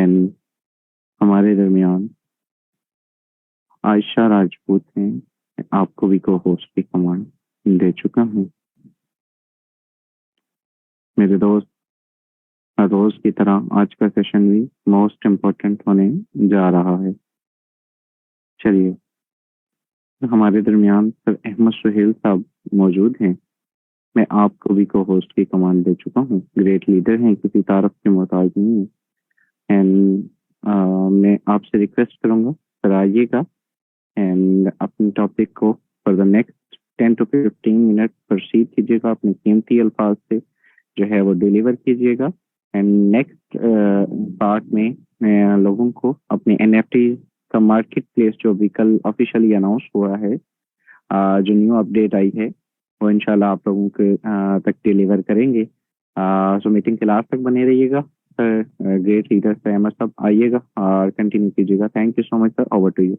And हमारे दरमियान आयशा राजपूत हैं। मैं आपको भी को होस्ट की कमांड दे चुका हूँ। मेरे दोस्त, हर रोज की तरह आज का सेशन भी मोस्ट इम्पोर्टेंट होने जा रहा है। चलिए, हमारे दरमियान सर अहमद सुहेल साहब मौजूद हैं। मैं आपको भी को होस्ट की कमांड दे चुका हूँ। ग्रेट लीडर हैं, किसी तारफ के मोहताज नहीं है। एंड मैं आपसे रिक्वेस्ट करूंगा सर आइएगा एंड अपने टॉपिक को for the next 10 to 15 minute proceed कीजिएगा। अपने कीमती अल्फाज से जो है वो डिलीवर कीजिएगा। एंड नेक्स्ट पार्ट में लोगों को अपने NFT का मार्केट प्लेस जो भी कल ऑफिशियली अनाउंस हुआ है, जो न्यू अपडेट आई है, वो इंशाल्लाह आप लोगों के तक डिलीवर करेंगे। सो मीटिंग के लास्ट तक बने रहिएगा। Sir great leader sir Ahmad साहब आइएगा और कंटिन्यू कीजिएगा। Thank you so much sir, over to you.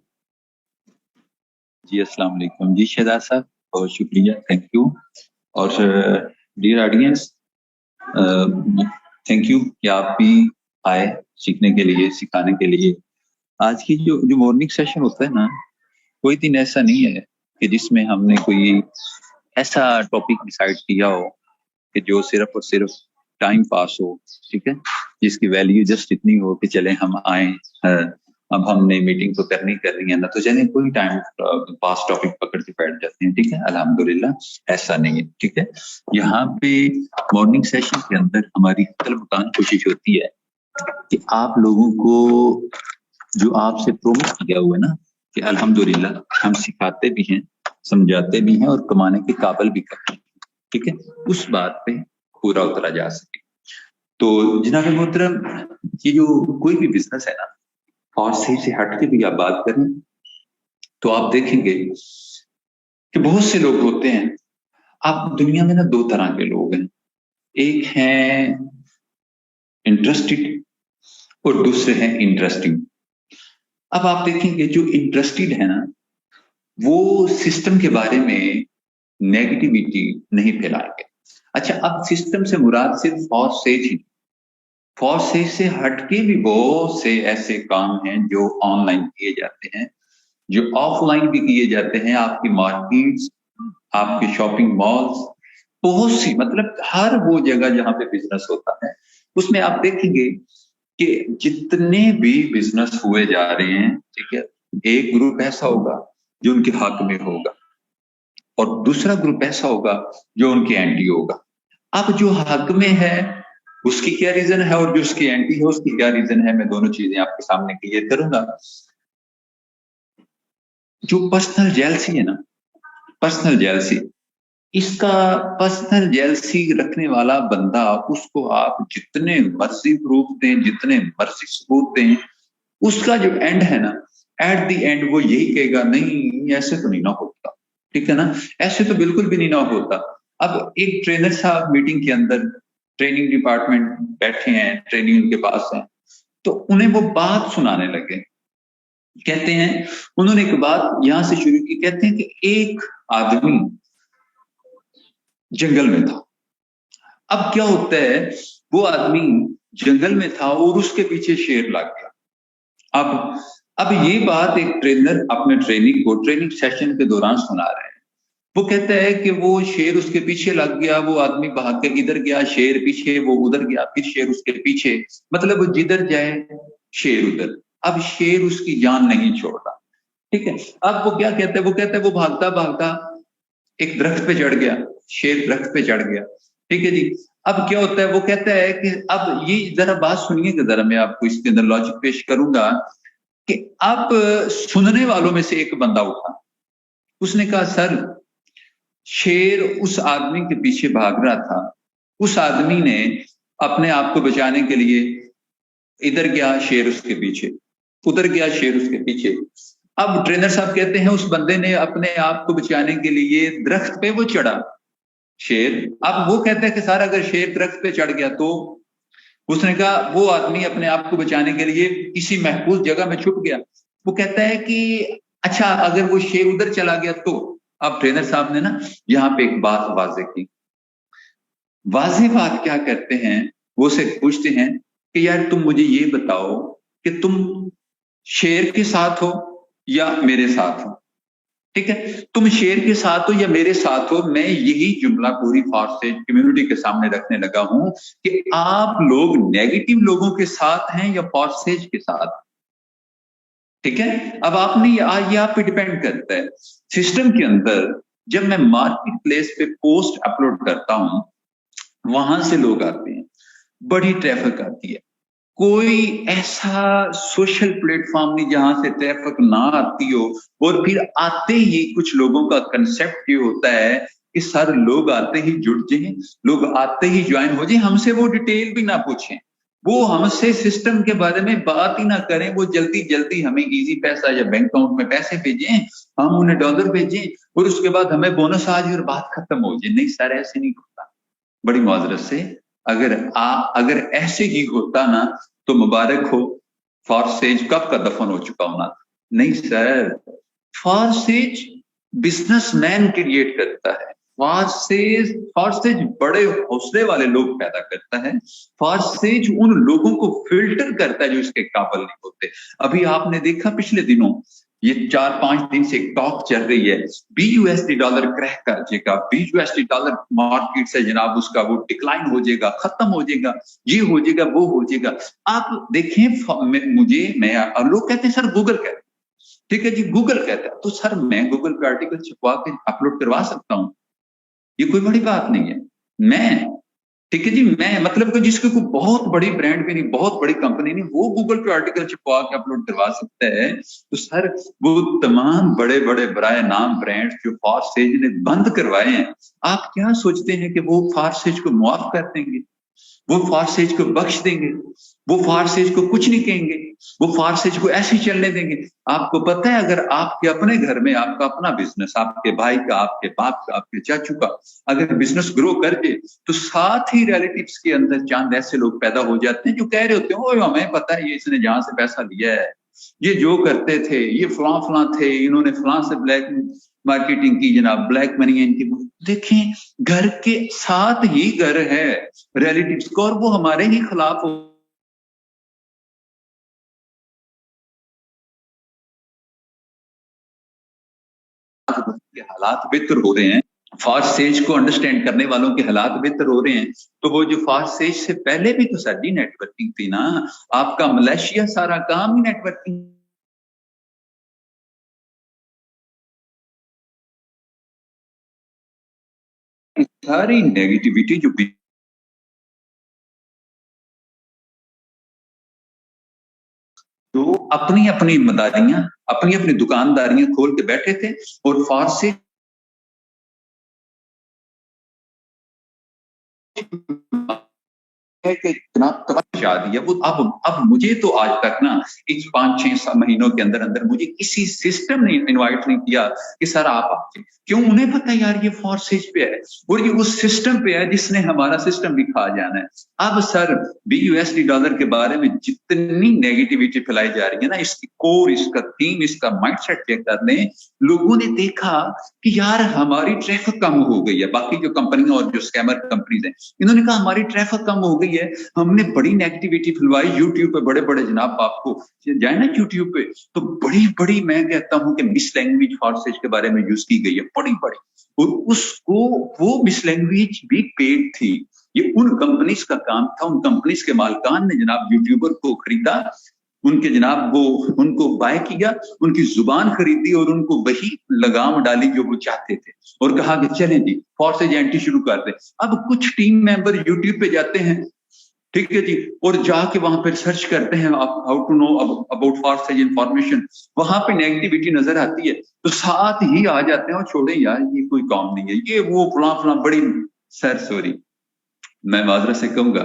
जी अस्सलाम वालेकुम जी शहजाद साहब, बहुत शुक्रिया, थैंक यू। और डियर ऑडियंस, थैंक यू कि आप भी आए सीखने के लिए, सिखाने के लिए। आज की जो मॉर्निंग सेशन होता है ना, कोई दिन ऐसा नहीं है कि जिसमें हमने कोई ऐसा टॉपिक डिसाइड किया हो कि जो सिर्फ और सिर्फ टाइम पास हो, ठीक है, जिसकी वैल्यू जस्ट इतनी हो कि चले हम आए, अब हमने मीटिंग तो करनी है ना, तो चले कोई टाइम पास टॉपिक पकड़ के बैठ जाते हैं, ठीक है। अल्हम्दुलिल्लाह ऐसा नहीं है, ठीक है। यहाँ पे मॉर्निंग सेशन के अंदर हमारी तलबकान कोशिश होती है कि आप लोगों को जो आपसे प्रोमिस किया हुआ है ना कि अल्हम्दुलिल्लाह हम सिखाते भी हैं, समझाते भी हैं और कमाने के काबिल भी करते हैं, ठीक है, उस बात पे पूरा उतरा जा सके। तो जनाब मोहतरम, ये जो कोई भी बिजनेस है ना, और सही से हट के भी आप बात करें तो आप देखेंगे कि बहुत से लोग होते हैं। आप दुनिया में ना दो तरह के लोग हैं, एक हैं इंटरेस्टेड और दूसरे हैं इंटरेस्टिंग। अब आप देखेंगे जो इंटरेस्टेड है ना, वो सिस्टम के बारे में नेगेटिविटी नहीं फैलाएंगे। अच्छा, अब सिस्टम से मुराद सिर्फ फॉर सेज से हटके भी बहुत से ऐसे काम हैं जो ऑनलाइन किए जाते हैं, जो ऑफलाइन भी किए जाते हैं। आपकी मार्केट्स, आपके शॉपिंग मॉल्स, बहुत सी, मतलब हर वो जगह जहां पे बिजनेस होता है, उसमें आप देखेंगे कि जितने भी बिजनेस हुए जा रहे हैं, ठीक है, एक ग्रुप ऐसा होगा जो उनके हक में होगा और दूसरा ग्रुप ऐसा होगा जो उनके एंटी होगा। अब जो हक में है उसकी क्या रीजन है और जो उसकी एंटी है उसकी क्या रीजन है, मैं दोनों चीजें आपके सामने क्लियर करूंगा। जो पर्सनल जेलसी है ना, पर्सनल जेलसी, इसका पर्सनल जेलसी रखने वाला बंदा, उसको आप जितने मर्जी प्रूफ दें, जितने मर्जी सबूत दें, उसका जो एंड है ना, एट द एंड वो यही कहेगा, नहीं ऐसे तो नहीं ना होता, ठीक है ना, ऐसे तो बिल्कुल भी नहीं ना होता। अब एक ट्रेनर साहब मीटिंग के अंदर, ट्रेनिंग डिपार्टमेंट बैठे हैं, ट्रेनिंग उनके पास है, तो उन्हें वो बात सुनाने लगे। कहते हैं, उन्होंने एक बात यहां से शुरू की, कहते हैं कि एक आदमी जंगल में था। अब क्या होता है, वो आदमी जंगल में था और उसके पीछे शेर लग गया। अब ये बात एक ट्रेनर अपने ट्रेनिंग को ट्रेनिंग सेशन के दौरान सुना रहे हैं। वो कहता है कि वो शेर उसके पीछे लग गया, वो आदमी भाग के इधर गया, शेर पीछे, वो उधर गया, फिर शेर उसके पीछे, मतलब वो जिधर जाए शेर उधर। अब शेर उसकी जान नहीं छोड़ता, ठीक है। अब वो क्या कहता है, वो कहता है वो भागता भागता एक दरख्त पे चढ़ गया, शेर दरख्त पे चढ़ गया, ठीक है जी। अब क्या होता है, वो कहता है कि अब ये जरा बात सुनिएगा, जरा मैं आपको इसके अंदर लॉजिक पेश करूंगा कि अब सुनने वालों में से एक बंदा उठा, उसने कहा सर, शेर उस आदमी के पीछे भाग रहा था, उस आदमी ने अपने आप को बचाने के लिए इधर गया, शेर उसके पीछे, उधर गया, शेर उसके पीछे। अब ट्रेनर साहब कहते हैं उस बंदे ने अपने आप को बचाने के लिए दरख्त पे वो चढ़ा, शेर। अब वो कहता है कि सर अगर शेर दरख्त पे चढ़ गया तो, उसने कहा वो आदमी अपने आप को बचाने के लिए किसी महफूज जगह में छुप गया। वो कहता है कि अच्छा अगर वो शेर उधर चला गया तो। अब ट्रेनर साहब ने ना यहाँ पे एक बात वाजे की। वाजे बात क्या करते हैं, वो से पूछते हैं कि यार तुम मुझे ये बताओ कि तुम शेर के साथ हो या मेरे साथ हो, ठीक है, तुम शेर के साथ हो या मेरे साथ हो। मैं यही जुमला पूरी फॉरसेज कम्युनिटी के सामने रखने लगा हूं कि आप लोग नेगेटिव लोगों के साथ हैं या फॉरसेज के साथ, ठीक है। अब आपने ये आप पे डिपेंड करता है। सिस्टम के अंदर जब मैं मार्केट प्लेस पे पोस्ट अपलोड करता हूं, वहां से लोग आते हैं, बड़ी ट्रैफिक आती है। कोई ऐसा सोशल प्लेटफॉर्म नहीं जहां से ट्रैफिक ना आती हो। और फिर आते ही कुछ लोगों का कंसेप्ट ये होता है कि सर लोग आते ही जुड़ जाएं, लोग आते ही ज्वाइन हो जाएं, हमसे वो डिटेल भी ना पूछें, वो हमसे सिस्टम के बारे में बात ही ना करें, वो जल्दी जल्दी हमें इजी पैसा या बैंक अकाउंट में पैसे भेजें, हम उन्हें डॉलर भेजें और उसके बाद हमें बोनस आ जाए और बात खत्म हो जाए। नहीं सर, ऐसे नहीं होता। बड़ी माजरत से अगर ऐसे ही होता ना तो मुबारक हो, फॉरसेज कब का दफन हो चुका होना। नहीं सर, फॉरसेज बिजनेसमैन क्रिएट करता है। फॉरसेज फॉरसेज बड़े हौसले वाले लोग पैदा करता है। फॉरसेज उन लोगों को फिल्टर करता है जो इसके काबिल नहीं होते। अभी आपने देखा पिछले दिनों ये 4-5 दिन से टॉक चल रही है, BUSD डॉलर क्रैक कर जाएगा, BUSD डॉलर मार्केट से जनाब उसका वो डिक्लाइन हो जाएगा, खत्म हो जाएगा, ये हो जाएगा, वो हो जाएगा। आप देखें, मैं लोग कहते हैं सर गूगल कहते हैं, ठीक है जी, गूगल कहता है, तो सर मैं गूगल पे आर्टिकल छपवा के अपलोड करवा सकता हूं, ये कोई बड़ी बात नहीं है। मैं, ठीक है जी, मैं मतलब कि जिसकी कोई बहुत बड़ी ब्रांड भी नहीं, बहुत बड़ी कंपनी नहीं, वो गूगल पे आर्टिकल छपवा के अपलोड करवा सकता है। तो सर वो तमाम बड़े बड़े बराए नाम ब्रांड जो फॉरसेज ने बंद करवाए हैं, आप क्या सोचते हैं कि वो फॉरसेज को मुआफ कर देंगे, वो फॉरसेज को बख्श देंगे, वो फॉरसेज को कुछ नहीं कहेंगे, वो फॉरसेज को ऐसे ही चलने देंगे? आपको पता है अगर आपके अपने घर में आपका अपना बिजनेस, आपके भाई का, आपके बाप का, आपके चाचू का अगर बिजनेस ग्रो करके, तो साथ ही रिलेटिव्स के अंदर चांद ऐसे लोग पैदा हो जाते हैं जो कह रहे होते हैं ओए हमें पता है ये इसने जहां से पैसा लिया है, ये जो करते थे, ये फलां फलां थे, इन्होंने फलां से ब्लैक मार्केटिंग की जनाब, ब्लैक मनी है इनकी। देखें, घर के साथ ही घर है रिलेटिव्स को, और वो हमारे ही खिलाफ हो के हालात बेहतर हो रहे हैं, फॉरसेज को अंडरस्टैंड करने वालों के हालात बेहतर हो रहे हैं। तो वो जो फॉरसेज से पहले भी तो सारी नेटवर्किंग थी ना, आपका मलेशिया सारा काम ही नेटवर्किंग, सारी नेगेटिविटी जो अपनी अपनी मदारियां, अपनी अपनी दुकानदारियां खोल के बैठे थे, और फॉरसेज है कि जनाब तबाह दिया वो। अब मुझे तो आज तक ना इस 5-6 महीनों के अंदर अंदर मुझे किसी सिस्टम ने इनवाइट नहीं किया कि सर आप आए। क्यों? उन्हें पता है यार ये फॉरसेज पे है और ये उस सिस्टम पे है जिसने हमारा सिस्टम भी खा जाना है। अब सर BUSD डॉलर के बारे में जितनी नेगेटिविटी फैलाई जा रही है ना, इसकी कोर, इसका थीम, इसका माइंडसेट चेक करने, लोगों ने देखा कि यार हमारी ट्रैफिक कम हो गई है। बाकी जो कंपनियां और जो स्कैमर कंपनीज हैं, इन्होंने कहा हमारी ट्रैफिक कम हो गई है, हमने बड़ी नेगेटिविटी फैलवाई यूट्यूब पे, बड़े बड़े जनाब आपको जाए ना यूट्यूब पे तो बड़ी बड़ी, मैं कहता हूं कि मिस लैंग्वेज फॉरसेज के बारे में यूज की गई है, बड़ी बड़ी, और उसको वो मिस लैंग्वेज भी पेड थी। ये उन कंपनीज का काम था, उन कंपनीज के मालिकान ने जनाब यूट्यूबर को खरीदा, उनके जनाब वो उनको बाय किया, उनकी जुबान खरीदी और उनको वही लगाम डाली जो वो चाहते थे, और कहा कि चलें जी फॉरसेज एंटी शुरू कर दे। अब कुछ टीम मेंबर यूट्यूब पे जाते हैं, ठीक है जी, और जाके वहां पर सर्च करते हैं how to know about Forsage information, वहां पे नेगेटिविटी नजर आती है तो साथ ही आ जाते हैं और छोड़े यार ये कोई काम नहीं है, ये वो फला फला बड़ी। सर सॉरी, मैं माजरत से कहूंगा,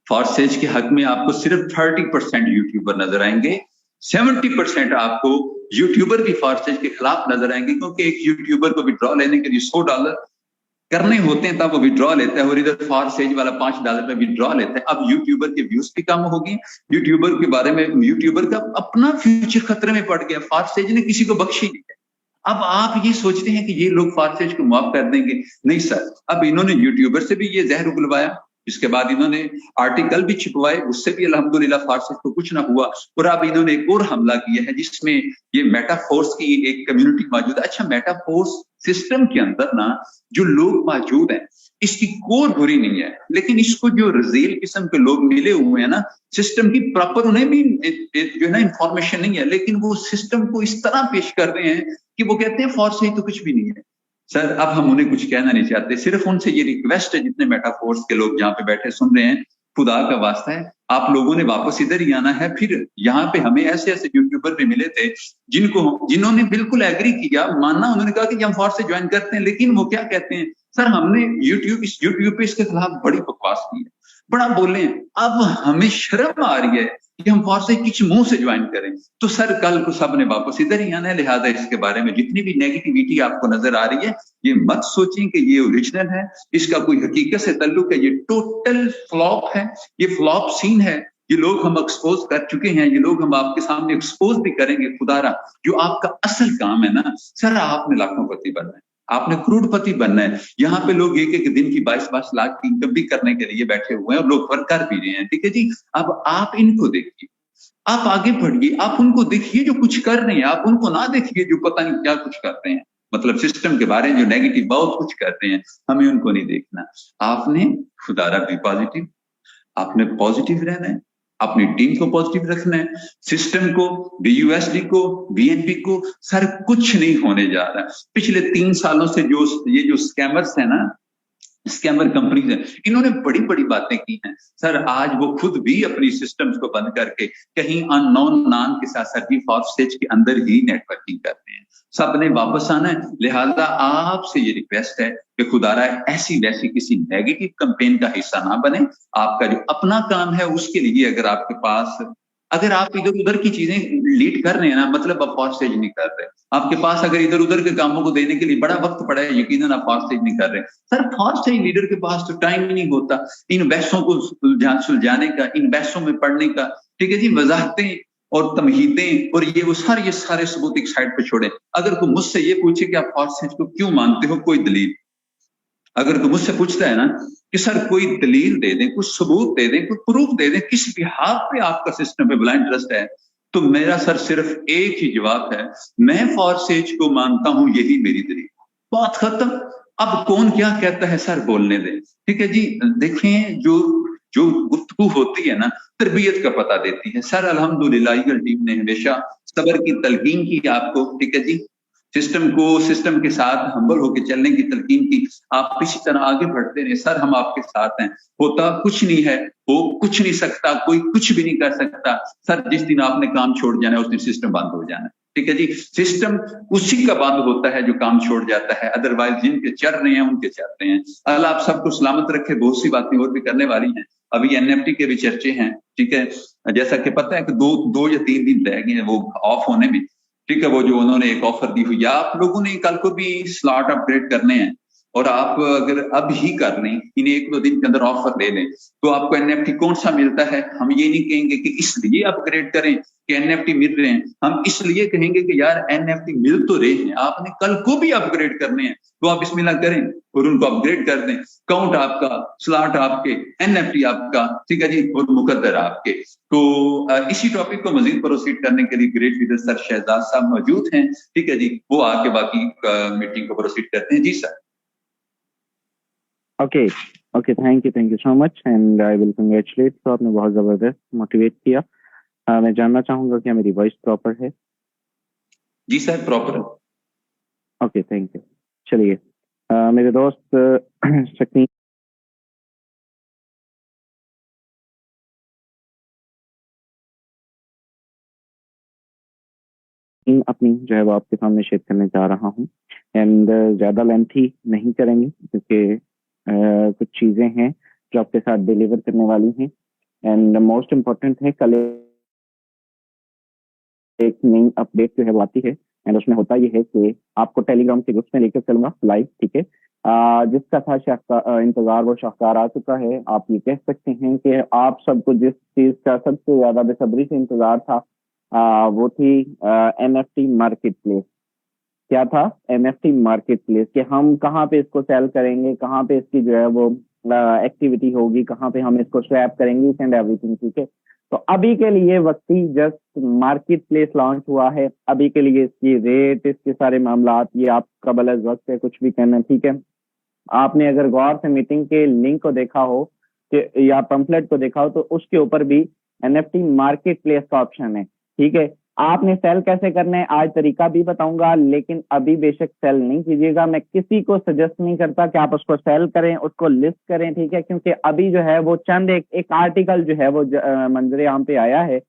फॉरसेज के हक में आपको सिर्फ 30% यूट्यूबर नजर आएंगे, 70% आपको यूट्यूबर भी फॉरसेज के खिलाफ नजर आएंगे, क्योंकि एक यूट्यूबर को विड्रॉ लेने के लिए $100 करने होते हैं तब वो विड्रॉ लेता है, और इधर फॉरसेज वाला $5 में विड्रॉ लेता है। अब यूट्यूबर के व्यूज भी कम होगी, यूट्यूबर के बारे में, यूट्यूबर का अपना फ्यूचर खतरे में पड़ गया, फॉरसेज ने किसी को बख्शी नहीं है। अब आप ये सोचते हैं कि ये लोग फॉरसेज को माफ कर देंगे? नहीं सर, अब इन्होंने यूट्यूबर से भी ये जहर उगलवाया, इसके बाद इन्होंने आर्टिकल भी छिपवाए, उससे भी अल्हम्दुलिल्लाह फारसेज को कुछ ना हुआ। और अब इन्होंने एक और हमला किया है जिसमें ये मेटाफोर्स की एक कम्युनिटी मौजूद है। अच्छा, मेटाफोर्स सिस्टम के अंदर ना जो लोग मौजूद हैं, इसकी कोर बुरी नहीं है, लेकिन इसको जो रजील किस्म के लोग मिले हुए हैं ना, सिस्टम की प्रॉपर उन्हें भी जो है ना इंफॉर्मेशन नहीं है, लेकिन वो सिस्टम को इस तरह पेश कर रहे हैं कि वो कहते हैं फॉर्स है तो कुछ भी नहीं है। सर अब हम उन्हें कुछ कहना नहीं चाहते, सिर्फ उनसे ये रिक्वेस्ट है, जितने मेटाफोर्स के लोग यहाँ पे बैठे सुन रहे हैं, खुदा का वास्ता है आप लोगों ने वापस इधर ही आना है। फिर यहाँ पे हमें ऐसे ऐसे यूट्यूबर भी मिले थे जिन्होंने बिल्कुल एग्री किया, मानना, उन्होंने कहा कि हम फॉर्स से ज्वाइन करते हैं, लेकिन वो क्या कहते हैं, सर हमने यूट्यूब पे इसके खिलाफ बड़ी बकवास की है, बड़ा बोले, अब हमें शर्म आ रही है कि हम फॉर्स से किस मुंह से ज्वाइन करें। तो सर कल को सब ने वापस इधर ही आना है, लिहाजा इसके बारे में जितनी भी नेगेटिविटी आपको नजर आ रही है, ये मत सोचें कि ये ओरिजिनल है, इसका कोई हकीकत से ताल्लुक है, ये टोटल फ्लॉप है, ये फ्लॉप सीन है। ये लोग हम एक्सपोज कर चुके हैं, ये लोग हम आपके सामने एक्सपोज भी करेंगे। खुदारा जो आपका असल काम है ना सर, आपने लाखोंपति बनना है, आपने करोड़पति बनना है। यहाँ पे लोग एक एक दिन की 22-22 लाख की इनकम भी करने के लिए बैठे हुए हैं और लोग वर्क कर भी रहे हैं, ठीक है जी। अब आप इनको देखिए, आप आगे बढ़िए, आप उनको देखिए जो कुछ कर रहे हैं, आप उनको ना देखिए जो पता नहीं क्या कुछ करते हैं, मतलब सिस्टम के बारे में जो नेगेटिव बहुत कुछ करते हैं, हमें उनको नहीं देखना। आपने खुदारा भी पॉजिटिव, आपने पॉजिटिव रहना है, अपनी टीम को पॉजिटिव रखना है, सिस्टम को, बीयूएसडी को, बीएनपी को, सर कुछ नहीं होने जा रहा। पिछले 3 सालों से ये जो स्कैमर्स है ना, स्कैमर कंपनीज है, इन्होंने बड़ी बड़ी बातें की हैं सर। आज वो खुद भी अपनी सिस्टम्स को बंद करके कहीं अननोन नाम के साथ सर भी फॉरस्टेज के अंदर ही नेटवर्किंग करते हैं। सब ने वापस आना है, लिहाजा आपसे ये रिक्वेस्ट है कि खुदारा ऐसी वैसी किसी नेगेटिव कैंपेन का हिस्सा ना बने। आपका जो अपना काम है उसके लिए अगर आप इधर उधर की चीजें लीड कर रहे हैं ना, मतलब आप फॉरस्टेज नहीं कर रहे। आपके पास अगर इधर उधर के कामों को देने के लिए बड़ा वक्त पड़ा है, यकीनन आप फॉरस्टेज नहीं कर रहे। सर फॉरस्टेज लीडर के पास तो टाइम ही नहीं होता इन बहसों को सुलझाने का, इन बहसों में पढ़ने का, ठीक है जी। वजाहतें और तमहीदें और ये सारे सबूत एक साइड पे छोड़े। अगर कोई मुझसे ये पूछे कि आप फॉरस्टेज को क्यों मानते हो, कोई दलील, अगर कोई मुझसे पूछता है ना कि सर कोई दलील दे दें, कुछ सबूत दे दें, कुछ प्रूफ दे दें, किस बिहार पे आपका सिस्टम पे ब्लाइंड ट्रस्ट है, तो मेरा सर सिर्फ एक ही जवाब है, मैं फॉरसेज को मानता हूं, यही मेरी दलील। बात खत्म। अब कौन क्या कहता है सर बोलने दें, ठीक है जी। देखें जो गुफ्तगू होती है ना, तरबियत का पता देती है। सर अल्हम्दुलिल्लाह ईगल टीम ने हमेशा सब्र की तलकीन की आपको, ठीक है जी। सिस्टम के साथ हम्बल होकर चलने की तलकीन की, आप इसी तरह आगे बढ़ते रहे। सर हम आपके साथ हैं, होता कुछ नहीं है, हो कुछ नहीं सकता, कोई कुछ भी नहीं कर सकता। सर जिस दिन आपने काम छोड़ जाना है उस दिन सिस्टम बंद हो जाना है, ठीक है जी। सिस्टम उसी का बंद होता है जो काम छोड़ जाता है, अदरवाइज जिनके चल रहे हैं उनके चलते हैं। अल्लाह आप सबको सलामत रखे। बहुत सी बातें और भी करने वाली हैं, अभी एनएफटी के भी चर्चे हैं, ठीक है। जैसा कि पता है कि दो या 3 दिन रह गए हैं वो ऑफ होने में, ठीक है। वो जो उन्होंने एक ऑफर दी हुई है, आप लोगों ने कल को भी स्लॉट अपग्रेड करने हैं और आप अगर अब ही कर लें, इन 1-2 दिन के अंदर ऑफर ले लें, तो आपको एनएफटी कौन सा मिलता है। हम ये नहीं कहेंगे कि इसलिए अपग्रेड करें कि एनएफटी मिल रहे हैं, हम इसलिए कहेंगे कि यार एनएफटी मिल तो रहे हैं, आपने कल को भी अपग्रेड करने हैं, तो आप बिस्मिल्लाह करें और उनको अपग्रेड कर दें। काउंट आपका, स्लॉट आपके, एनएफटी आपका, ठीक है जी, और मुकद्दर आपके। तो इसी टॉपिक को मजीद प्रोसीड करने के लिए ग्रेट लीडर सर शहजाद साहब मौजूद हैं, ठीक है जी। वो आके बाकी मीटिंग को प्रोसीड करते हैं। जी sir. Okay thank you so much and I will congratulate. तो आपने बहुत जबरदस्त मोटिवेट किया। मैं जानना चाहूंगा क्या मेरी वॉइस प्रॉपर है? जी सर प्रॉपर है। Okay thank you. चलिए मेरे दोस्त शक्ति अपनी जो है वो आपके सामने शेयर करने जा रहा हूँ एंड ज्यादा लेंथी नहीं करेंगे क्योंकि कुछ चीजें हैं जो आपके साथ डिलीवर करने वाली हैं एंड मोस्ट इम्पोर्टेंट है, कल एक नई अपडेट जो है वो आती है एंड उसमें होता ये है कि आपको टेलीग्राम के ग्रुप में लेकर चलूंगा लाइव, ठीक है। जिसका था इंतजार वो शाहकार आ चुका है। आप ये कह सकते हैं कि आप सबको जिस चीज का सबसे ज्यादा बेसब्री से इंतजार था वो थी एनएफटी मार्केट प्लेस। क्या था? एनएफटी मार्केट प्लेस, कि हम कहाँ पे इसको सेल करेंगे, कहाँ पे इसकी जो है वो एक्टिविटी होगी, कहाँ पे हम इसको स्वैप करेंगे एंड एवरीथिंग, ठीक है। तो अभी के लिए वक्ती जस्ट मार्केट प्लेस लॉन्च हुआ है, अभी के लिए इसकी रेट, इसके सारे मामला, ये आपका बलस वक्त है कुछ भी कहना, ठीक है। आपने अगर गौर से मीटिंग के लिंक को देखा हो या पंफलेट को देखा हो तो उसके ऊपर भी एनएफटी मार्केट प्लेस का ऑप्शन है, ठीक है। आपने सेल कैसे करना है आज तरीका भी बताऊंगा, लेकिन अभी बेशक सेल नहीं कीजिएगा। मैं किसी को सजेस्ट नहीं करता कि आप उसको सेल करें, उसको लिस्ट करें, ठीक है, क्योंकि अभी जो है वो चंद एक आर्टिकल जो है वो मंजरे आम पे आया है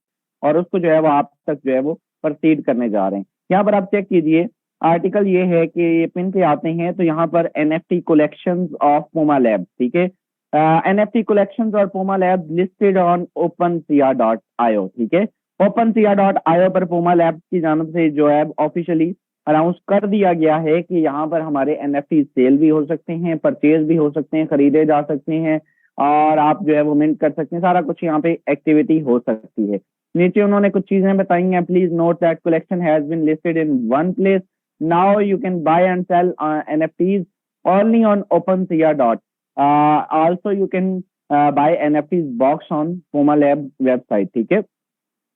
और उसको जो है वो आप तक जो है वो प्रोसीड करने जा रहे हैं। यहाँ पर आप चेक कीजिए, आर्टिकल ये है कि ये पिन पे आते हैं तो यहाँ पर NFT collections of Puma lab, ठीक है, एनएफटी कलेक्शंस और Puma lab listed on opencr.io, ठीक है। opencr.io पर पूमा लैब की जानब से जो है ऑफिशियली अनाउंस कर दिया गया है कि यहाँ पर हमारे एनएफटी सेल भी हो सकते हैं, परचेज भी हो सकते हैं, खरीदे जा सकते हैं और आप जो है वो मिंट कर सकते हैं, सारा कुछ यहाँ पे एक्टिविटी हो सकती है। नीचे उन्होंने कुछ चीजें बताई हैं, please note that collection has been listed in one place, now you can buy and sell NFTs only on OpenSea. Also you can buy NFTs box on Puma Lab website, ठीक है।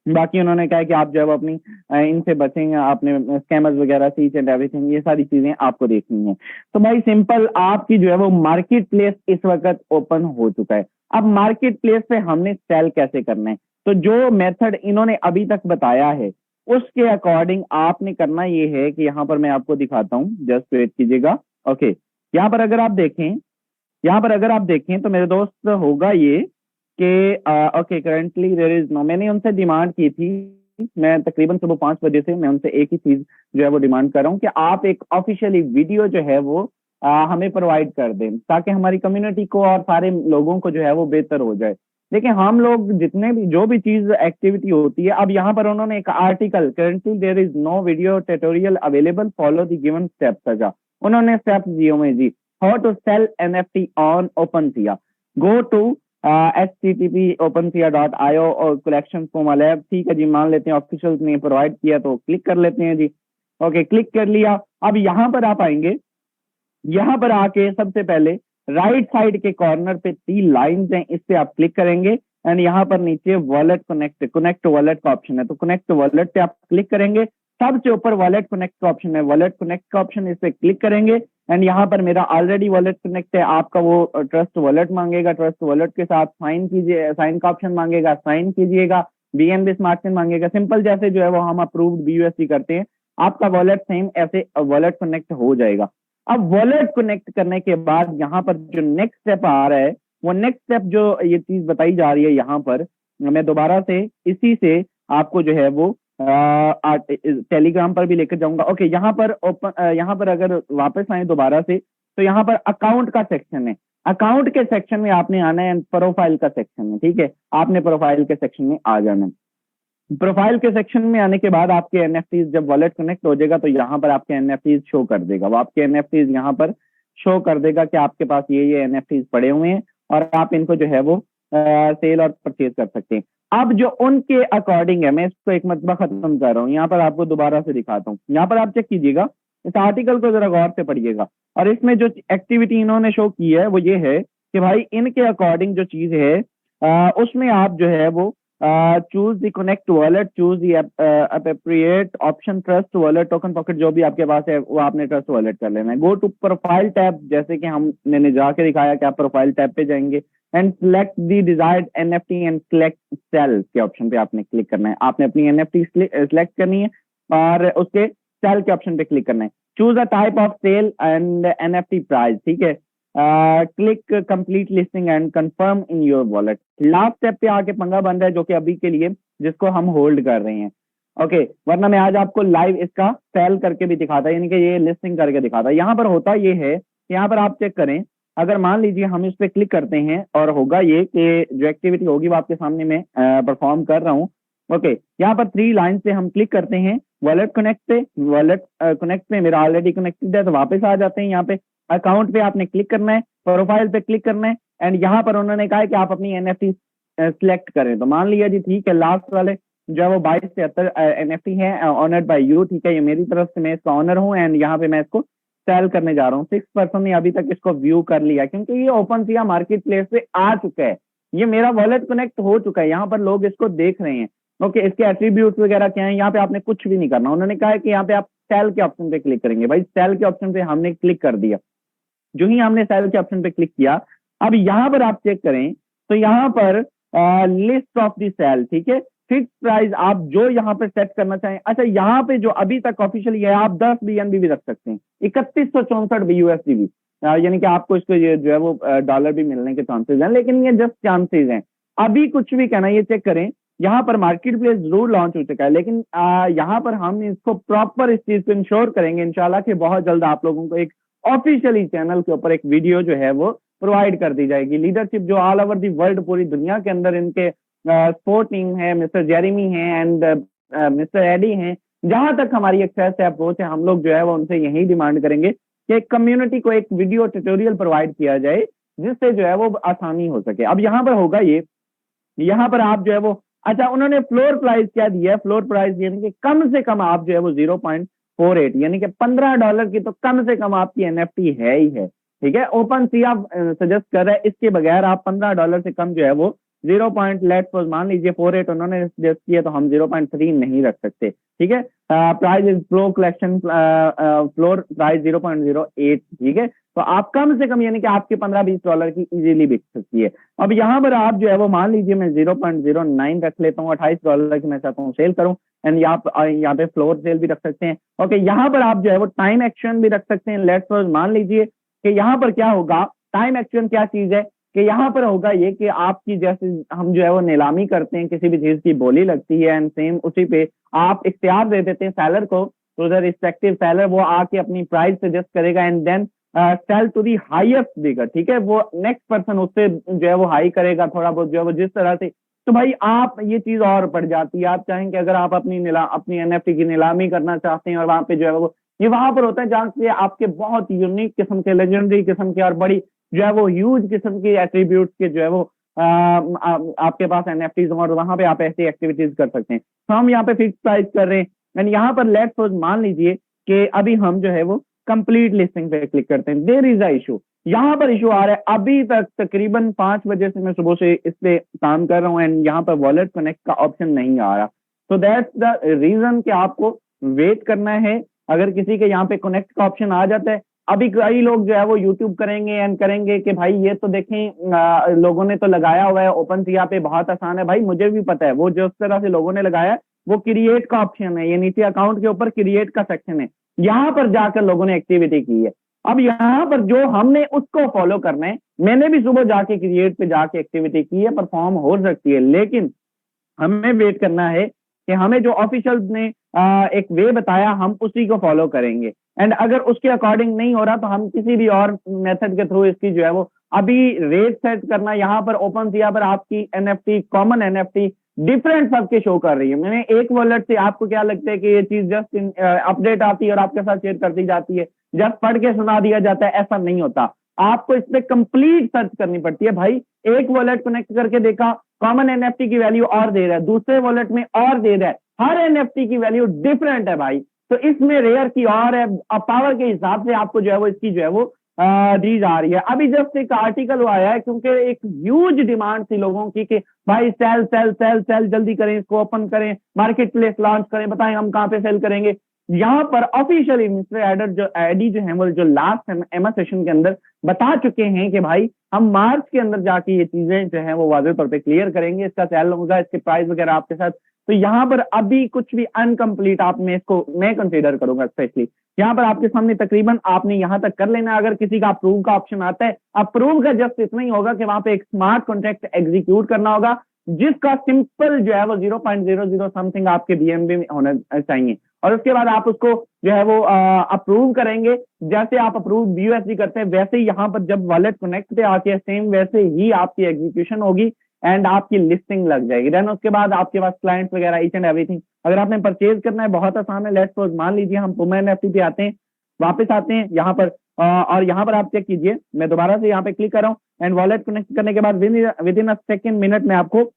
बाकी उन्होंने कहा कि आप जो है अपनी इनसे बचेंगे, आपने स्कैमर्स वगैरह से ईच एंड एवरीथिंग, ये सारी चीजें आपको देखनी है। तो भाई सिंपल, आपकी जो है वो मार्केट प्लेस इस वक्त ओपन हो चुका है। अब मार्केट प्लेस पे हमने सेल कैसे करना है, तो जो मेथड इन्होंने अभी तक बताया है उसके अकॉर्डिंग आपने करना ये है कि यहाँ पर मैं आपको दिखाता हूँ, जस्ट वेट कीजिएगा। ओके, यहाँ पर अगर आप देखें, यहाँ पर अगर आप देखें तो मेरे दोस्त होगा ये कि okay currently there is no, मैंने उनसे डिमांड की थी, मैं तकरीबन सुबह 5 बजे से मैं उनसे एक ही चीज जो है वो डिमांड कर रहा हूँ कि आप एक ऑफिशियली वीडियो जो है वो हमें प्रोवाइड कर दें ताकि हमारी कम्युनिटी को और सारे लोगों को जो है वो बेहतर हो जाए। देखिए हम लोग जितने भी जो भी चीज एक्टिविटी होती है, अब यहाँ पर उन्होंने एक article, currently there is no video tutorial available, follow the given steps, अच्छा उन्होंने स्टेप्स दिए हुए जी, how to sell NFT on OpenSea, go to http opencia.io और कलेक्शन पूमा लैब, ठीक है जी, मान लेते हैं ऑफिशियल ने प्रोवाइड किया तो क्लिक कर लेते हैं जी। ओके, क्लिक कर लिया। अब यहाँ पर आप आएंगे, यहाँ पर आके सबसे पहले राइट साइड के कॉर्नर पे 3 लाइंस हैं, इस पे आप क्लिक करेंगे एंड यहाँ पर नीचे वॉलेट कनेक्ट वॉलेट का ऑप्शन है, तो कनेक्ट वॉलेट पे आप क्लिक करेंगे। सबसे ऊपर वॉलेट कनेक्ट का ऑप्शन है, वॉलेट कनेक्ट का ऑप्शन, इस पे क्लिक करेंगे एंड यहाँ पर मेरा ऑलरेडी वॉलेट कनेक्ट है, आपका वो ट्रस्ट वॉलेट मांगेगा, ट्रस्ट वॉलेट के साथ साइन कीजिए, साइन का ऑप्शन मांगेगा, साइन कीजिएगा, बीएनबी स्मार्ट चेन मांगेगा, सिंपल जैसे जो है वो हम अप्रूव्ड बीयूएसडी करते हैं, आपका वॉलेट सेम ऐसे वॉलेट कनेक्ट हो जाएगा। अब वॉलेट कनेक्ट करने के बाद यहाँ पर जो नेक्स्ट स्टेप आ रहा है, वो नेक्स्ट स्टेप जो ये चीज बताई जा रही है यहाँ पर, मैं दोबारा से इसी से आपको जो है वो टेलीग्राम पर भी लेकर जाऊंगा। ओके, यहाँ पर अगर वापस आए दोबारा से तो यहाँ पर अकाउंट का सेक्शन है, अकाउंट के सेक्शन में आपने आना है, प्रोफाइल का सेक्शन है, ठीक है, आपने प्रोफाइल के सेक्शन में आ जाना है। प्रोफाइल के सेक्शन में आने के बाद आपके एनएफटीज जब वॉलेट कनेक्ट हो जाएगा तो यहाँ पर आपके एनएफटीज शो कर देगा, वो आपके एनएफटीज यहाँ पर शो कर देगा कि आपके पास ये एनएफटीज पड़े हुए हैं और आप इनको जो है वो सेल और परचेज कर सकते हैं। अब जो उनके अकॉर्डिंग है, मैं इसको एक मरतबा खत्म कर रहा हूँ, यहाँ पर आपको दोबारा से दिखाता हूँ। यहाँ पर आप चेक कीजिएगा, इस आर्टिकल को जरा गौर से पढ़िएगा और इसमें जो एक्टिविटी इन्होंने शो की है वो ये है कि भाई इनके अकॉर्डिंग जो चीज है उसमें आप जो है वो choose the connect wallet, choose the appropriate option, trust wallet, token pocket, जो भी आपके पास है वो आपने ट्रस्ट वॉलेट कर लेना है। गो टू प्रोफाइल टैब, जैसे कि मैंने जाके दिखाया कि आप प्रोफाइल टैब पे जाएंगे and select the desired NFT and select sale के ऑप्शन पे आपने क्लिक करना है। आपने अपनी एनएफटी सिलेक्ट करनी है और उसके सेल के ऑप्शन पे क्लिक करना है। Choose a type of sale and NFT price, ठीक है, click complete listing and confirm in your wallet. Last step पे आके पंगा बन रहा है जो कि अभी के लिए जिसको हम होल्ड कर रहे हैं। ओके, वरना मैं आज आपको लाइव इसका सेल करके भी दिखाता, यानी कि ये लिस्टिंग करके दिखाता। यहाँ पर होता ये है, यहाँ पर आप चेक करें, अगर मान लीजिए हम इस पे क्लिक करते हैं और होगा ये कि जो एक्टिविटी होगी वो आपके सामने मैं परफॉर्म कर रहा हूँ। ओके, यहाँ पर 3 लाइन से हम क्लिक करते हैं वॉलेट कनेक्ट पे, वॉलेट कनेक्ट पे मेरा ऑलरेडी कनेक्टेड है तो वापस आ जाते हैं। यहाँ पे अकाउंट पे आपने क्लिक करना है, प्रोफाइल पे क्लिक करना है एंड यहाँ पर उन्होंने कहा है कि आप अपनी एनएफटी सिलेक्ट करें, तो मान लिया जी, ठीक है, लास्ट वाले जो है वो 2273 एनएफटी है ऑनर्ड बाय यू, ठीक है, ये मेरी तरफ से मैं इसका ऑनर हूँ एंड यहाँ पे मैं इसको सेल करने जा रहा हूँ, 6% ने अभी तक इसको व्यू कर लिया, क्योंकि ये ओपनसीआ मार्केट प्लेस पे आ चुका है, ये मेरा वॉलेट कनेक्ट हो चुका है, यहाँ पर लोग इसको देख रहे हैं। ओके, इसके एट्रीब्यूट्स वगैरह क्या है, यहाँ पे आपने कुछ भी नहीं करना, उन्होंने कहा है कि यहाँ पे आप सेल के ऑप्शन पे क्लिक करेंगे। भाई सेल के ऑप्शन पे हमने क्लिक कर दिया, जो ही हमने सेल के ऑप्शन पे क्लिक किया, अब यहाँ पर आप चेक करें तो यहाँ पर लिस्ट ऑफ द सेल, ठीक है, फिक्स प्राइस आप जो यहाँ पर सेट करना चाहें। अच्छा, यहाँ पे जो अभी तक ऑफिशियली है, आप 10 BNB भी रख सकते हैं, 3164 USD भी, यानी कि आपको इसको ये जो है वो डॉलर भी मिलने के चांसेस हैं, लेकिन ये जस्ट चांसेस हैं, अभी कुछ भी कहना। ये चेक करें, यहाँ पर मार्केट प्लेस जरूर लॉन्च हो चुका है, लेकिन यहाँ पर हम इसको प्रॉपर इस चीज को इंश्योर करेंगे इंशाल्लाह कि बहुत जल्द आप लोगों को एक ऑफिशियली चैनल के ऊपर एक वीडियो जो है वो प्रोवाइड कर दी जाएगी। लीडरशिप जो ऑल ओवर दी वर्ल्ड, पूरी दुनिया के अंदर इनके स्पोर्ट टीम है, मिस्टर जेरेमी है एंड मिस्टर एडी हैं, जहां तक हमारी एक्सेस है, अप्रोच है, हम लोग जो है वो उनसे यही डिमांड करेंगे कि कम्युनिटी को एक वीडियो ट्यूटोरियल प्रोवाइड किया जाए जिससे जो है वो आसानी हो सके। अब यहाँ पर होगा ये, यहाँ पर आप जो है वो, अच्छा उन्होंने फ्लोर प्राइस क्या दिया है, फ्लोर प्राइस यानी कि कम से कम आप जो है वो 0.48 यानी कि $15 की तो कम से कम आपकी एनएफटी है ही है, ठीक है। ओपनसीआ सजेस्ट कर रहा है इसके बगैर आप $15 से कम जो है वो 0. लेट्स सपोज मान लीजिए 48 उन्होंने सजेस्ट किया, तो हम 0.3 नहीं रख सकते, ठीक है। Price is flow collection floor price 0.08, ठीक है। तो आप कम से कम यानी कि आपके $15-20 की इजीली बिक सकती है। अब यहाँ पर आप जो है वो मान लीजिए मैं 0.09 रख लेता हूँ, $28 की मैं चाहता हूँ सेल करूँ, एंड यहाँ पे फ्लोर सेल भी रख सकते हैं। ओके, यहाँ पर आप जो है वो टाइम एक्शन भी रख सकते हैं। लेट्स सपोज मान लीजिए कि यहाँ पर क्या होगा, टाइम एक्शन क्या चीज है कि यहाँ पर होगा ये कि आपकी जैसे हम जो है वो नीलामी करते हैं, किसी भी चीज की बोली लगती है एंड सेम उसी पे आप इख्तियार दे देते हैं सेलर को, तो द रिस्पेक्टिव सेलर वो आके अपनी प्राइस सजेस्ट करेगा and then sell to the highest bidder, ठीक है। वो नेक्स्ट पर्सन उससे जो है वो हाई करेगा थोड़ा बहुत जो है वो जिस तरह से, तो भाई आप ये चीज और पड़ जाती है। आप चाहेंगे अगर आप अपनी एनएफटी की नीलामी करना चाहते हैं और वहां पे जो है वो ये वहां पर होता है जहां से आपके बहुत यूनिक किस्म के, लेजेंडरी किस्म के और बड़ी जो है वो ह्यूज किस्म की एट्रीब्यूट के जो है वो आपके पास एनएफटीज और वहां पे आप ऐसी एक्टिविटीज कर सकते हैं। तो हम यहाँ पे फिक्स प्राइस कर रहे हैं एंड यहाँ पर लेट्स सपोज मान लीजिए कि अभी हम जो है वो कंप्लीट लिस्टिंग पे क्लिक करते हैं। देयर इज अ इशू, यहाँ पर इशू आ रहा है, अभी तक तकरीबन 5 बजे से मैं सुबह से इस पे काम कर रहा हूँ एंड यहाँ पर वॉलेट कनेक्ट का ऑप्शन नहीं आ रहा। तो दैट्स द रीजन कि आपको वेट करना है। अगर किसी के यहाँ पे कनेक्ट का ऑप्शन आ जाता है, अभी कई लोग जो है वो यूट्यूब करेंगे एंड करेंगे कि भाई ये तो देखें लोगों ने तो लगाया हुआ है ओपनसीआ पे, बहुत आसान है। भाई मुझे भी पता है, वो जिस तरह से लोगों ने लगाया वो क्रिएट का ऑप्शन है, ये नीचे अकाउंट के ऊपर क्रिएट का सेक्शन है, यहाँ पर जाकर लोगों ने एक्टिविटी की है। अब यहाँ पर जो हमने उसको फॉलो करना है, मैंने भी सुबह जाके क्रिएट पे जाके एक्टिविटी की है, परफॉर्म हो सकती है, लेकिन हमें वेट करना है कि हमें जो ऑफिशियल ने एक वे बताया हम उसी को फॉलो करेंगे एंड अगर उसके अकॉर्डिंग नहीं हो रहा तो हम किसी भी और मेथड के थ्रू इसकी जो है वो अभी रेट सेट करना। यहाँ पर ओपनसीआ पर आपकी एनएफटी, कॉमन एनएफटी डिफरेंट सबके शो कर रही है। मैंने एक वॉलेट से, आपको क्या लगता है कि ये चीज जस्ट अपडेट आती है और आपके साथ शेयर करती जाती है, जस्ट पढ़ के सुना दिया जाता है? ऐसा नहीं होता, आपको इस पे कंप्लीट सर्च करनी पड़ती है। भाई एक वॉलेट कनेक्ट करके देखा, कॉमन एनएफटी की वैल्यू और दे रहा है, दूसरे वॉलेट में और दे रहा है, हर एनएफटी की वैल्यू डिफरेंट है भाई। तो इसमें रेयर की और है, पावर के हिसाब से आपको जो है वो इसकी जो है वो दी जा रही है। अभी जस्ट एक आर्टिकल आया है क्योंकि एक ह्यूज डिमांड थी लोगों की कि भाई सेल सेल सेल सेल जल्दी करें, इसको ओपन करें, मार्केट प्लेस लॉन्च करें, बताएं हम कहाँ पे सेल करेंगे। यहाँ पर ऑफिशियली मिस्टर एडी जो है वो जो लास्ट एमएस सेशन के अंदर बता चुके हैं कि भाई हम मार्च के अंदर जाके ये चीजें जो है वो वाज़ेह तौर पे क्लियर करेंगे, इसका सेल होगा, इसके प्राइस वगैरह आपके साथ। तो यहाँ पर अभी कुछ भी अनकम्प्लीट आप में इसको मैं कंसीडर करूंगा। स्पेशली यहाँ पर आपके सामने तकरीबन आपने यहाँ तक कर लेना। अगर किसी का अप्रूव का ऑप्शन आता है, अप्रूव का जस्ट इतना ही होगा कि वहां पे एक स्मार्ट कॉन्ट्रैक्ट एग्जीक्यूट करना होगा जिसका सिंपल जो है वो 0.00 समथिंग आपके बीएमबी में होना चाहिए और उसके बाद आप उसको जो है वो अप्रूव करेंगे। जैसे आप अप्रूव बीयूएसडी करते हैं वैसे ही यहाँ पर जब वॉलेट कनेक्ट पे आती है सेम वैसे ही आपकी एग्जीक्यूशन होगी एंड आपकी लिस्टिंग लग जाएगी। देन उसके बाद आपके पास क्लाइंट्स वगैरह ईच एंड एवरीथिंग। अगर आपने परचेज करना है बहुत आसान है। लेट्स सपोज मान लीजिए हम पुमा एनएफटी पे आते हैं, वापस आते हैं यहाँ पर और यहाँ पर आप चेक कीजिए, मैं दोबारा से यहाँ पे क्लिक कर रहा हूँ एंड वॉलेट कनेक्ट करने के बाद with in a second minute में आपको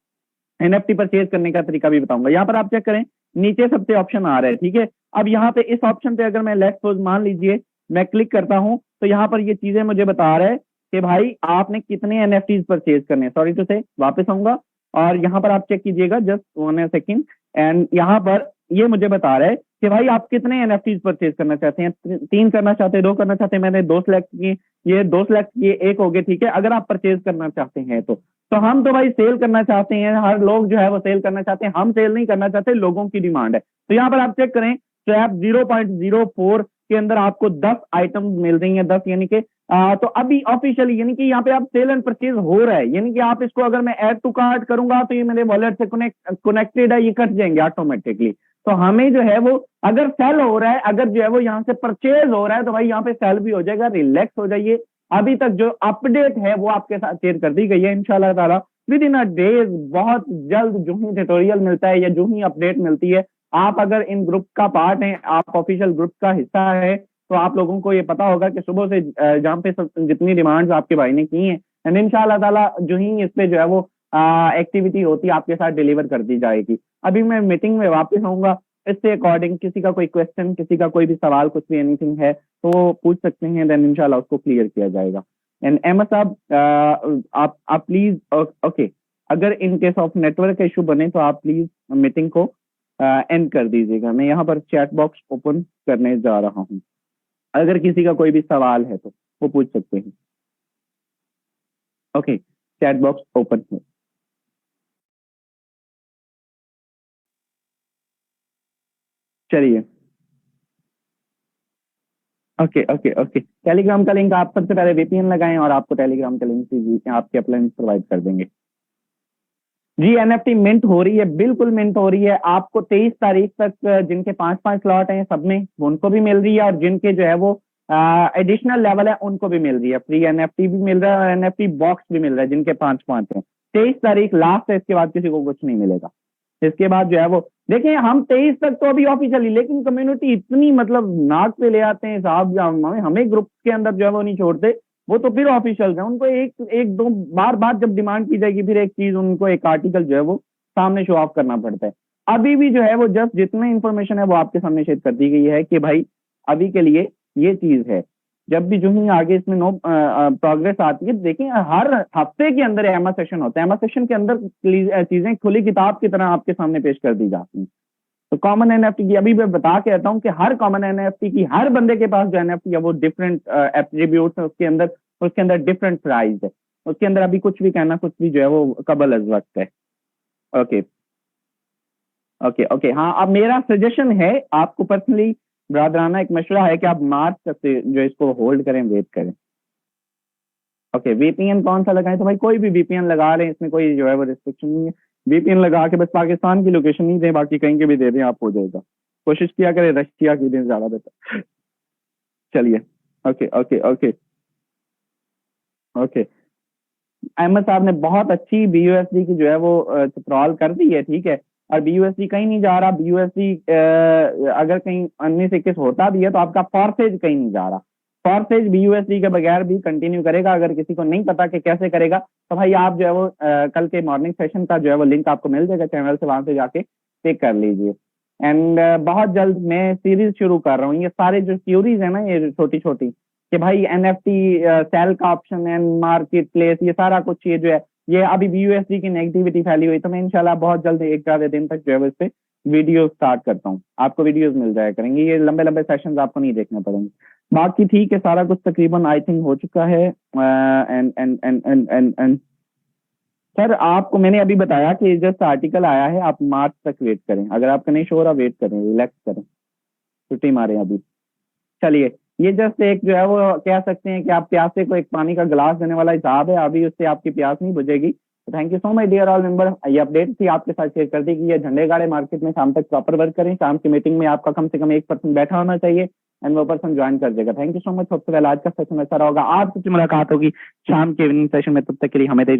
एनएफटी परचेज करने का तरीका भी बताऊंगा। यहाँ पर आप चेक करें नीचे सबसे ऑप्शन आ रहा है, ठीक है। अब यहाँ पे इस ऑप्शन पे अगर मैं लेट्स सपोज मान लीजिए मैं क्लिक करता हूँ तो यहाँ पर ये चीजें मुझे बता रहा है कि भाई आपने कितने एनएफटीज परचेज करने हैं। सॉरी टू से वापस आऊंगा और यहाँ पर आप चेक कीजिएगा जस्ट 1 सेकेंड, एंड यहाँ पर ये मुझे बता रहा है कि भाई आप कितने एनएफटीज परचेज करना चाहते हैं, 3 करना चाहते हैं, 2 करना चाहते हैं। मैंने 2 सिलेक्ट किए, ये 2 सिलेक्ट किए, 1 हो गए, ठीक है। अगर आप परचेज करना चाहते हैं तो हम तो भाई सेल करना चाहते हैं, हर लोग जो है वो सेल करना चाहते हैं, हम सेल नहीं करना चाहते, लोगों की डिमांड है। तो यहाँ पर आप चेक करें, स्वैप 0.04 के अंदर आपको 10 आइटम मिल रही हैं, 10 यानी कि तो अभी ऑफिशियली यानी कि यहाँ पे आप सेल एंड परचेज हो रहा है, यानी कि आप इसको अगर मैं ऐड टू कार्ट करूंगा तो ये मेरे वॉलेट से कनेक्टेड है, ये कट जाएंगे ऑटोमेटिकली। तो हमें जो है वो अगर सेल हो रहा है, अगर जो है वो यहाँ से परचेज हो रहा है तो भाई यहाँ पे सेल भी हो जाएगा, रिलैक्स हो जाइए। अभी तक जो अपडेट है वो आपके साथ शेयर कर दी गई है इंशाल्लाह ताला विद इन अ डेज। बहुत जल्द जो ही ट्यूटोरियल मिलता है या जो ही अपडेट मिलती है, आप अगर इन ग्रुप का पार्ट हैं, आप ऑफिशियल ग्रुप का हिस्सा है, तो आप लोगों को ये पता होगा कि सुबह से जहाँ पे जितनी डिमांड्स आपके भाई ने की हैं, एंड इंशाल्लाह ताला जो ही इस पे जो है वो एक्टिविटी होती है आपके साथ डिलीवर कर दी जाएगी। अभी मैं मीटिंग में वापस आऊंगा, इससे अकॉर्डिंग किसी का कोई क्वेश्चन, किसी का कोई भी सवाल, कुछ भी एनीथिंग है तो पूछ सकते हैं, देन इंशाल्लाह उसको क्लियर किया जाएगा। एंड अहमद साहब आप प्लीज ओके, अगर in case of network issue बने तो आप प्लीज मीटिंग को एंड कर दीजिएगा। मैं यहाँ पर चैट बॉक्स ओपन करने जा रहा हूँ, अगर किसी का कोई भी सवाल है तो वो पूछ सकते हैं। ओके, चैट बॉक्स ओपन है। चलिए, ओके ओके ओके, टेलीग्राम का लिंक आप सबसे पहले वीपीएन लगाएं और आपको टेलीग्राम का लिंक आपके अपलाइन प्रोवाइड कर देंगे। जी, एनएफटी मिंट हो रही है, बिल्कुल मिंट हो रही है। आपको 23 तारीख तक जिनके 5-5 स्लॉट हैं सब में उनको भी मिल रही है, और जिनके जो है वो एडिशनल लेवल है उनको भी मिल रही है। फ्री एनएफटी भी मिल रहा है और एनएफटी बॉक्स भी मिल रहा है जिनके 5-5 हैं। 23 तारीख लास्ट है, इसके बाद किसी को कुछ नहीं मिलेगा। इसके बाद जो है वो देखिए, हम 23 तक तो अभी ऑफिशियली, लेकिन कम्युनिटी इतनी मतलब नाक पे ले आते हैं साहब, हमें ग्रुप के अंदर जो है वो नहीं छोड़ते। वो तो फिर ऑफिशियल है, उनको एक दो बार जब डिमांड की जाएगी, फिर एक चीज उनको, एक आर्टिकल जो है वो सामने शो ऑफ करना पड़ता है। अभी भी जो है वो जस्ट जितनी इंफॉर्मेशन है वो आपके सामने शेयर कर दी गई है कि भाई अभी के लिए ये चीज है। जब भी जो ही आगे इसमें नो प्रोग्रेस आती है, देखिए हर हफ्ते के अंदर एमा सेशन होता है, एमा सेशन के अंदर चीजें खुली किताब की तरह आपके सामने पेश कर दी जाती हैं। तो कॉमन एनएफटी की अभी मैं बता के आता हूँ कि हर कॉमन एनएफटी की, हर बंदे के पास जो एनएफटी है वो डिफरेंट एट्रीब्यूट्स है, उसके अंदर डिफरेंट प्राइस है, उसके अंदर अभी कुछ भी कहना, कुछ भी जो है वो कबल अज वक्त है। ओके ओके ओके, हाँ, अब मेरा सजेशन है आपको पर्सनली, ब्रादराना एक मशवरा है कि आप मार्च तक से जो इसको होल्ड करें, वेट करें। ओके, वीपीएन कौन सा लगाएं? तो भाई कोई भी वीपीएन लगा लें, इसमें कोई जो है वो रिस्ट्रिक्शन नहीं है। वीपीएन लगा के बस पाकिस्तान की लोकेशन नहीं दें, बाकी कहीं के भी दे दें, आप हो जाएगा। कोशिश किया करें रशिया की दें, ज्यादा बेहतर। चलिए, okay okay okay okay, Ahmad साहब ने बहुत अच्छी बीयूएसडी की जो है वो ट्रॉल कर दी है, ठीक है। और बीयूएसडी कहीं नहीं जा रहा, बीयूएसडी अगर कहीं 19-21 होता भी है तो आपका फॉर्सेज कहीं नहीं जा रहा। फॉर्सेज बीयूएसडी के बगैर भी कंटिन्यू करेगा। अगर किसी को नहीं पता कि कैसे करेगा तो भाई आप जो है वो कल के मॉर्निंग सेशन का जो है वो लिंक आपको मिल जाएगा चैनल से, वहां से जाके चेक कर लीजिए। एंड बहुत जल्द मैं सीरीज शुरू कर रहा हूँ, ये सारे जो थ्योरीज है ना, ये छोटी छोटी, कि भाई एनएफटी सेल का ऑप्शन एंड मार्केट प्लेस, ये सारा कुछ ये जो है, ये अभी बीयूएसडी की नेगेटिविटी फैली हुई, तो मैं इंशाल्लाह बहुत जल्द एक आधे दिन तक जो है इस पे वीडियो स्टार्ट करता हूँ, आपको वीडियोस मिल जाया करेंगे, ये लंबे लंबे सेशंस आपको नहीं देखने पड़ेंगे। बाकी ठीक है, सारा कुछ तकरीबन आई थिंक हो चुका है। And and and and and and sir, आपको मैंने अभी बताया कि जस्ट आर्टिकल आया है, आप मार्च तक वेट करें। अगर आपका नहीं शो हो रहा, वेट करें, रिलैक्स करें, छुट्टी मारें अभी। चलिए, ये जस्ट एक जो है वो कह सकते हैं कि आप प्यासे को एक पानी का गिलास देने वाला हिसाब है, अभी उससे आपकी प्यास नहीं बुझेगी। तो thank you so much dear all member, ये अपडेट थी आपके साथ शेयर कर दी कि ये झंडे गाड़े मार्केट में शाम तक प्रॉपर वर्क करें। शाम की मीटिंग में आपका कम से कम 1% बैठा होना चाहिए एंड वो पर्सन ज्वाइन कर देगा। Thank you so much. सबसे पहले आज का सेशन अच्छा रहा होगा, आज से मुलाकात होगी शाम के इवनिंग सेशन में, तब तक के लिए हमें दे